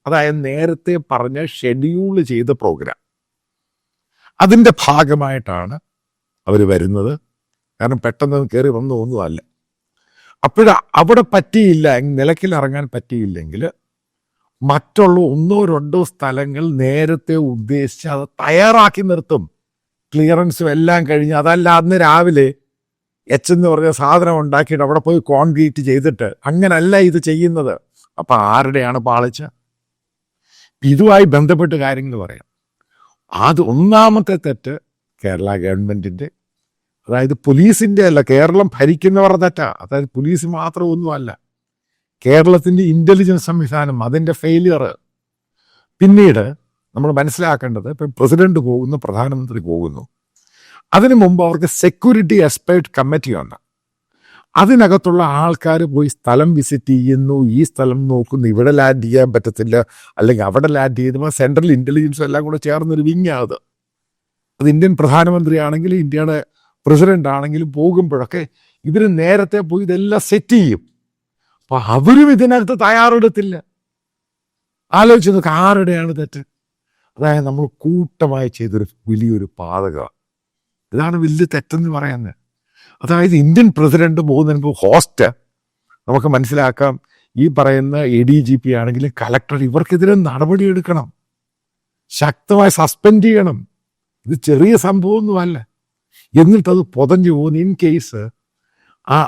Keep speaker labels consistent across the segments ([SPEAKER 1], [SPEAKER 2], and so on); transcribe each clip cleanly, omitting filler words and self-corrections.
[SPEAKER 1] അതായത് നേരത്തെ പറഞ്ഞ ഷെഡ്യൂൾ ചെയ്ത പ്രോഗ്രാം. അതിൻ്റെ ഭാഗമായിട്ടാണ് അവർ വരുന്നത്. കാരണം പെട്ടെന്ന് കയറി വന്നു ഒന്നുമല്ല. അവിടെ പറ്റിയില്ല, നിലയ്ക്കിലിറങ്ങാൻ പറ്റിയില്ലെങ്കിൽ മറ്റുള്ള 1-2 സ്ഥലങ്ങൾ നേരത്തെ ഉദ്ദേശിച്ച് അത് തയ്യാറാക്കി നിർത്തും. ക്ലിയറൻസും എല്ലാം കഴിഞ്ഞ്. അതല്ല അന്ന് രാവിലെ എന്ന് പറഞ്ഞ സാധനം ഉണ്ടാക്കിയിട്ട് അവിടെ പോയി കോൺക്രീറ്റ് ചെയ്തിട്ട് അങ്ങനല്ല ഇത് ചെയ്യുന്നത്. അപ്പം ആരുടെയാണ് പാളിച്ച? ഇതുമായി ബന്ധപ്പെട്ട് കാര്യങ്ങൾ പറയാം. അത് ഒന്നാമത്തെ തെറ്റ് കേരള ഗവൺമെൻറ്റിൻ്റെ, അതായത് പോലീസിൻ്റെ അല്ല, കേരളം ഭരിക്കുന്നവരുടെ തെറ്റാ. അതായത് പോലീസ് മാത്രമൊന്നുമല്ല, കേരളത്തിൻ്റെ ഇൻ്റലിജൻസ് സംവിധാനം, അതിൻ്റെ ഫെയിലിയർ. പിന്നീട് നമ്മൾ മനസ്സിലാക്കേണ്ടത്, ഇപ്പം പ്രസിഡന്റ് പോകുന്നു, പ്രധാനമന്ത്രി പോകുന്നു, അതിനു മുമ്പ് അവർക്ക് സെക്യൂരിറ്റി എക്സ്പേർട്ട് കമ്മിറ്റി ഉണ്ട്. അതിനകത്തുള്ള ആൾക്കാർ പോയി സ്ഥലം വിസിറ്റ് ചെയ്യുന്നു, ഈ സ്ഥലം നോക്കുന്നു, ഇവിടെ ലാൻഡ് ചെയ്യാൻ പറ്റത്തില്ല, അല്ലെങ്കിൽ അവിടെ ലാൻഡ് ചെയ്യുമ്പോൾ സെൻട്രൽ ഇൻ്റലിജൻസും എല്ലാം കൂടെ ചേർന്നൊരു വിങ്ങാത്. അത് ഇന്ത്യൻ പ്രധാനമന്ത്രി ആണെങ്കിലും ഇന്ത്യയുടെ പ്രസിഡന്റ് ആണെങ്കിലും പോകുമ്പോഴൊക്കെ ഇവർ നേരത്തെ പോയി ഇതെല്ലാം സെറ്റ് ചെയ്യും. അപ്പോൾ അവരും ഇതിനകത്ത് തയ്യാറെടുത്തില്ല. ആലോചിച്ച് നോക്ക്, ആരുടെയാണ് തെറ്റ്? അതായത് നമ്മൾ കൂട്ടമായി ചെയ്തൊരു വലിയൊരു പാതകമാണ്. ഇതാണ് വലിയ തെറ്റെന്ന് പറയുന്നത്. അതായത് ഇന്ത്യൻ പ്രസിഡന്റ് പോകുന്നതിന് മുമ്പ് ഹോസ്റ്റ് നമുക്ക് മനസ്സിലാക്കാം, ഈ പറയുന്ന ADGP ആണെങ്കിലും കലക്ടർ, ഇവർക്കെതിരെ നടപടിയെടുക്കണം, ശക്തമായി സസ്പെൻഡ് ചെയ്യണം. ഇത് ചെറിയ സംഭവമൊന്നുമല്ല. എന്നിട്ടത് പൊതഞ്ഞു പോകുന്നു. ഇൻ കേസ്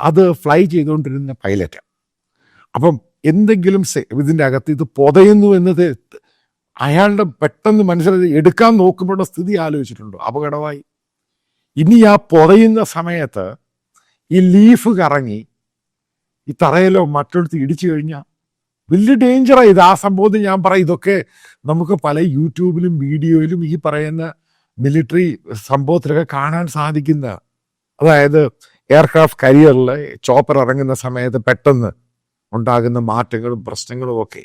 [SPEAKER 1] അത് ഫ്ലൈ ചെയ്തുകൊണ്ടിരുന്ന പൈലറ്റ്, അപ്പം എന്തെങ്കിലും ഇതിൻ്റെ അകത്ത് ഇത് പൊതയുന്നു എന്നത് അയാളുടെ പെട്ടെന്ന് മനസ്സിലായി എടുക്കാൻ നോക്കുമ്പോഴുള്ള സ്ഥിതി ആലോചിച്ചിട്ടുണ്ടോ? അപകടമായി. ഇനി ആ പൊതയുന്ന സമയത്ത് ഈ ലീഫ് കറങ്ങി ഈ തറയിലോ മറ്റൊടുത്ത് ഇടിച്ചു കഴിഞ്ഞാൽ വലിയ ഡേഞ്ചറാണ് ഇത്. ആ സംഭവത്തിൽ ഞാൻ പറയും, ഇതൊക്കെ നമുക്ക് പല യൂട്യൂബിലും വീഡിയോയിലും ഈ പറയുന്ന മിലിറ്ററി സംഭവത്തിലൊക്കെ കാണാൻ സാധിക്കുന്ന, അതായത് എയർക്രാഫ്റ്റ് കരിയറിൽ ചോപ്പർ ഇറങ്ങുന്ന സമയത്ത് പെട്ടെന്ന് ഉണ്ടാകുന്ന മാറ്റങ്ങളും പ്രശ്നങ്ങളും ഒക്കെ.